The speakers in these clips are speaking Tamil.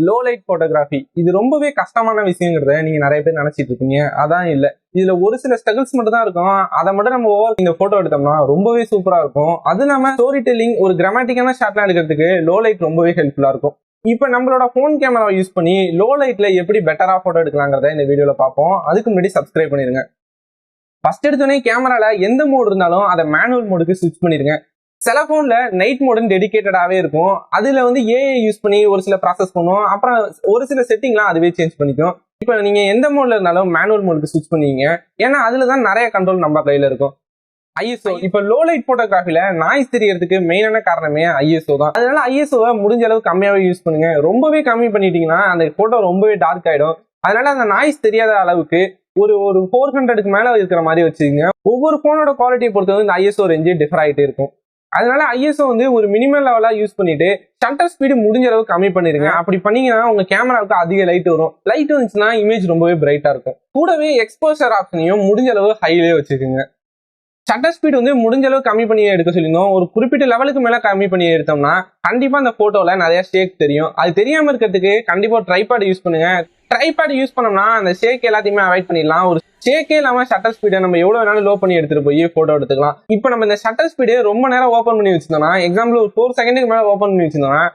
லோ லைட் போட்டோகிராஃபி இது ரொம்பவே கஷ்டமான விஷயங்கிறத நீங்க நிறைய பேர் நினைச்சிட்டு இருக்கீங்க. அதான் இல்ல, இதுல ஒரு சில ஸ்ட்ரகிள்ஸ் மட்டும் தான் இருக்கும். அதை மட்டும் நம்ம இந்த போட்டோ எடுத்தோம்னா ரொம்பவே சூப்பரா இருக்கும். அது நம்ம ஸ்டோரி டெல்லிங், ஒரு கிராமட்டிக்கான ஷாட்லாம் எடுக்கிறதுக்கு லோ லைட் ரொம்பவே ஹெல்ப்ஃபுல்லா இருக்கும். இப்ப நம்மளோட போன் கேமரா யூஸ் பண்ணி லோ லைட்ல எப்படி பெட்டரா போட்டோ எடுக்கலாங்கிறத இந்த வீடியோல பார்ப்போம். அதுக்கு முன்னாடி சப்ஸ்கிரைப் பண்ணிருங்க. ஃபர்ஸ்ட் எடுத்தோடனே கேமரால எந்த மோட் இருந்தாலும் அதை மேனுவல் மோடுக்கு ஸ்விட்ச் பண்ணிருங்க. சில போன்ல நைட் மோடுன்னு டெடிகேட்டடாவே இருக்கும். அதுல ஏஐ யூஸ் பண்ணி ஒரு சில ப்ராசஸ் பண்ணுவோம். அப்புறம் ஒரு சில செட்டிங்லாம் அதுவே சேஞ்ச் பண்ணிக்கும். இப்ப நீங்க எந்த மோட்ல இருந்தாலும் மேனுவல் மோடுக்கு ஸ்விட்ச் பண்ணுவீங்க. ஏன்னா அதுலதான் நிறைய கண்ட்ரோல் நம்ம கையில இருக்கும். ஐஎஸ்ஓ இப்ப லோ லைட் போட்டோகிராஃபில நாய்ஸ் தெரியறதுக்கு மெயினான காரணமே ஐஎஸ்ஓ தான். அதனால ஐஎஸ்ஓவை முடிஞ்ச அளவு கம்மியாவே யூஸ் பண்ணுங்க. ரொம்பவே கம்மி பண்ணிட்டீங்கன்னா அந்த போட்டோ ரொம்பவே டார்க் ஆயிடும். அதனால அந்த நாய்ஸ் தெரியாத அளவுக்கு ஒரு 400க்கு மேல இருக்கிற மாதிரி வச்சுக்கோங்க. ஒவ்வொரு போனோட குவாலிட்டியை பொறுத்தவரை இந்த ஐஎஸ்ஓ ரேஞ்சு டிஃபர் ஆகிட்டே இருக்கும். அதனால ஐஎஸ்ஓ ஒரு மினிமம் லெவலா யூஸ் பண்ணிட்டு ஷட்டர் ஸ்பீடு முடிஞ்ச அளவு கம்மி பண்ணிருங்க. அப்படி பண்ணீங்கன்னா உங்க கேமராவுக்கு அதிக லைட் வரும். லைட் வந்துச்சுன்னா இமேஜ் ரொம்பவே பிரைட்டா இருக்கும். கூடவே எக்ஸ்போசர் ஆப்ஷனையும் முடிஞ்ச அளவு ஹைலே வச்சுக்கோங்க. ஷட்டர் ஸ்பீடு முடிஞ்ச அளவு கம்மி பண்ணி எடுக்க சொல்லியிருந்தோம். ஒரு குறிப்பிட்ட லெவலுக்கு மேல கம்மி பண்ணி எடுத்தோம்னா கண்டிப்பா அந்த போட்டோல நிறைய ஷேக் தெரியும். அது தெரியாம இருக்கிறதுக்கு கண்டிப்பா ட்ரைபாட் யூஸ் பண்ணுங்க. ட்ரைபாட் யூஸ் பண்ணோம்னா அந்த ஷேக் எல்லாத்தையுமே அவாய்ட் பண்ணிடலாம். ஒரு ஷேக்கே இல்லாம ஷட்டர் ஸ்பீடை நம்ம எவ்வளவு வேணாலும் லோ பண்ணி எடுத்துட்டு போய் போட்டோ எடுத்துக்கலாம். இப்ப நம்ம இந்த ஷட்டர் ஸ்பீடு ரொம்ப நேரம் ஓப்பன் பண்ணி வச்சிருந்தோம்னா, எக்ஸாம்பிள் ஒரு 4 செகண்டுக்கு மேல ஓப்பன் பண்ணி வச்சிருந்தோம்னா,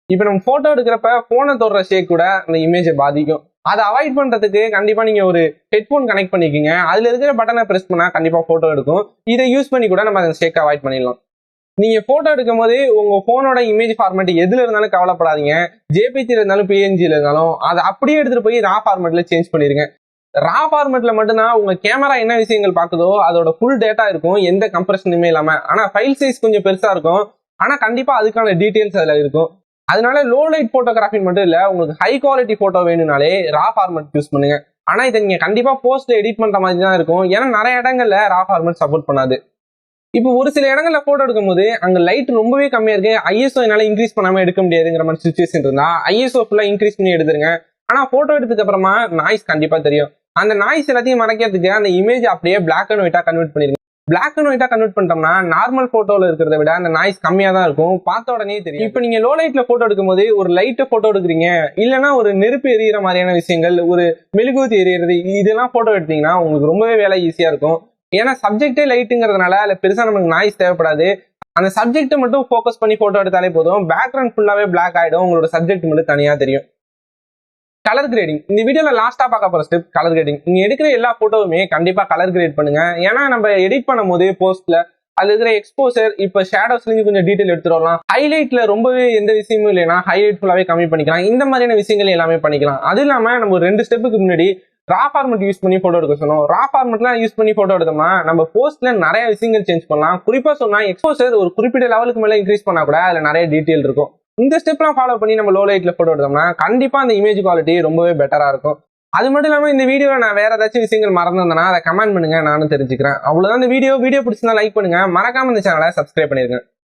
இப்ப நம்ம போட்டோ எடுக்கிறப்ப போனை தொடுற ஷேக் கூட அந்த இமேஜை பாதிக்கும். அதை அவாய்ட் பண்றதுக்கு கண்டிப்பா நீங்க ஒரு ஹெட்போன் கனெக்ட் பண்ணிக்கோங்க. அதுல இருக்கிற பட்டனை பிரஸ் பண்ணா கண்டிப்பா போட்டோ எடுக்கும். இதை யூஸ் பண்ணி கூட நம்ம அந்த ஷேக் அவாய்ட் பண்ணிடலாம். நீங்க போட்டோ எடுக்கும் போது உங்க போனோட இமேஜ் ஃபார்மேட் எதுல இருந்தாலும் கவலைப்படாதீங்க. ஜேபிஜில இருந்தாலும் பிஎன்ஜில இருந்தாலும் அதை அப்படியே எடுத்துட்டு போய் ரா ஃபார்மேட்ல சேஞ்ச் பண்ணிருங்க. ரா ஃபார்மேட்ல மட்டும்தான் உங்க கேமரா என்ன விஷயங்கள் பாக்குதோ அதோட ஃபுல் டேட்டா இருக்கும், எந்த கம்ப்ரஷனுமே இல்லாம. ஆனா ஃபைல் சைஸ் கொஞ்சம் பெருசா இருக்கும். ஆனா கண்டிப்பா அதுக்கான டீடைல்ஸ் அதுல இருக்கும். அதனால லோ லைட் போட்டோகிராஃபி மட்டும் இல்ல, உங்களுக்கு ஹை குவாலிட்டி போட்டோ வேணும்னாலே ரா ஃபார்மேட் யூஸ் பண்ணுங்க. ஆனா இதை நீங்க கண்டிப்பா போஸ்ட்ல எடிட் பண்ற மாதிரி தான் இருக்கும். ஏன்னா நிறைய இடங்கள்ல ரா ஃபார்மேட் சப்போர்ட் பண்ணாது. இப்போ ஒரு சில இடங்கள்ல போட்டோ எடுக்கும் போது அங்க லைட் ரொம்பவே கம்மியா இருக்கு, ஐஎஸ்ஓ என்னால இன்க்ரீஸ் பண்ணாம எடுக்க முடியாதுங்கிற மாதிரி சுச்சுவேஷன் இருந்தா ஐஎஸ்ஓ ஃபுல்லா இன்க்ரீஸ் பண்ணி எடுத்துருங்க. ஆனா போட்டோ எடுத்ததுக்கு அப்புறமா நாய்ஸ் கண்டிப்பா தெரியும். அந்த நாய்ஸ் எல்லாத்தையும் மறைக்கிறதுக்கு அந்த இமேஜ் அப்படியே பிளாக் அண்ட் ஒயிட்டா கன்வெர்ட் பண்ணிருங்க. பிளாக் அண்ட் ஒயிட்டா கன்வெர்ட் பண்ணிட்டோம்னா நார்மல் போட்டோல இருக்கிறத விட அந்த நாய்ஸ் கம்மியா தான் இருக்கும். பார்த்த உடனே தெரியும். இப்போ நீங்க லோ லைட்ல போட்டோ எடுக்கும் போது ஒரு லைட்டை போட்டோ எடுக்கிறீங்க, இல்லைன்னா ஒரு நெருப்பு எரியிற மாதிரியான விஷயங்கள், ஒரு மெழுகுவத்தி எரியறது, இதெல்லாம் போட்டோ எடுத்தீங்கன்னா உங்களுக்கு ரொம்பவே வேலை ஈஸியா இருக்கும். ஏன்னா சப்ஜெக்டே லைட்டுங்கிறதுனால அதுல பெருசா நமக்கு நாய்ஸ் தேவைப்படாது. அந்த சப்ஜெக்ட் மட்டும் ஃபோக்கஸ் பண்ணி போட்டோ எடுத்தாலே போதும். பேக்ரவுண்ட் ஃபுல்லாவே பிளாக் ஆயிடும். உங்களோட சப்ஜெக்ட் மட்டும் தனியா தெரியும். கலர் கிரேடிங் இந்த வீடியோல லாஸ்டா பார்க்க போற ஸ்டெப் கலர் கிரேடிங். நீங்க எடுக்கிற எல்லா போட்டோவுமே கண்டிப்பா கலர் கிரேட் பண்ணுங்க. ஏன்னா நம்ம எடிட் பண்ணும் போது போஸ்ட்ல அது இருக்கிற எக்ஸ்போசர், இப்ப ஷேடோஸ்ல இருந்து கொஞ்சம் டீடைல் எடுத்துட்டு வரலாம். ஹைலைட்ல ரொம்பவே எந்த விஷயமும் இல்லைன்னா ஹைலைட் ஃபுல்லாவே கம்மி பண்ணிக்கலாம். இந்த மாதிரியான விஷயங்கள் எல்லாமே பண்ணிக்கலாம். அது இல்லாம நம்ம ஒரு 2 ஸ்டெப்புக்கு முன்னாடி ரா ஃபார்மேட் யூஸ் பண்ணி போட்டோ எடுக்க சொன்னோம். ரா ஃபார்மேட்லாம் யூஸ் பண்ணி போட்டோ எடுத்தோம்னா நம்ம போஸ்ட்ல நிறைய விஷயங்கள் சேஞ்ச் பண்ணலாம். குறிப்பா சொன்னா எக்ஸ்போசர் ஒரு குறிப்பிட்ட லெவலுக்கு மேல இன்க்ரீஸ் பண்ணா கூட அதுல நிறைய டீடைல் இருக்கும். இந்த ஸ்டெப்லாம் ஃபாலோ பண்ணி நம்ம லோ லைட்ல போட்டோ எடுத்தோம்னா கண்டிப்பா அந்த இமேஜ் குவாலிட்டி ரொம்பவே பெட்டரா இருக்கும். அது மட்டும் இல்லாம இந்த வீடியோல நான் வேற ஏதாச்சும் விஷயங்கள் மறந்துருந்தேன்னா அதை கமெண்ட் பண்ணுங்க, நானும் தெரிஞ்சுக்கிறேன். அவ்வளவுதான் இந்த வீடியோ பிடிச்சிருந்தா லைக் பண்ணுங்க, மறக்காம இந்த சேனலை சப்ஸ்கிரைப் பண்ணிருங்க.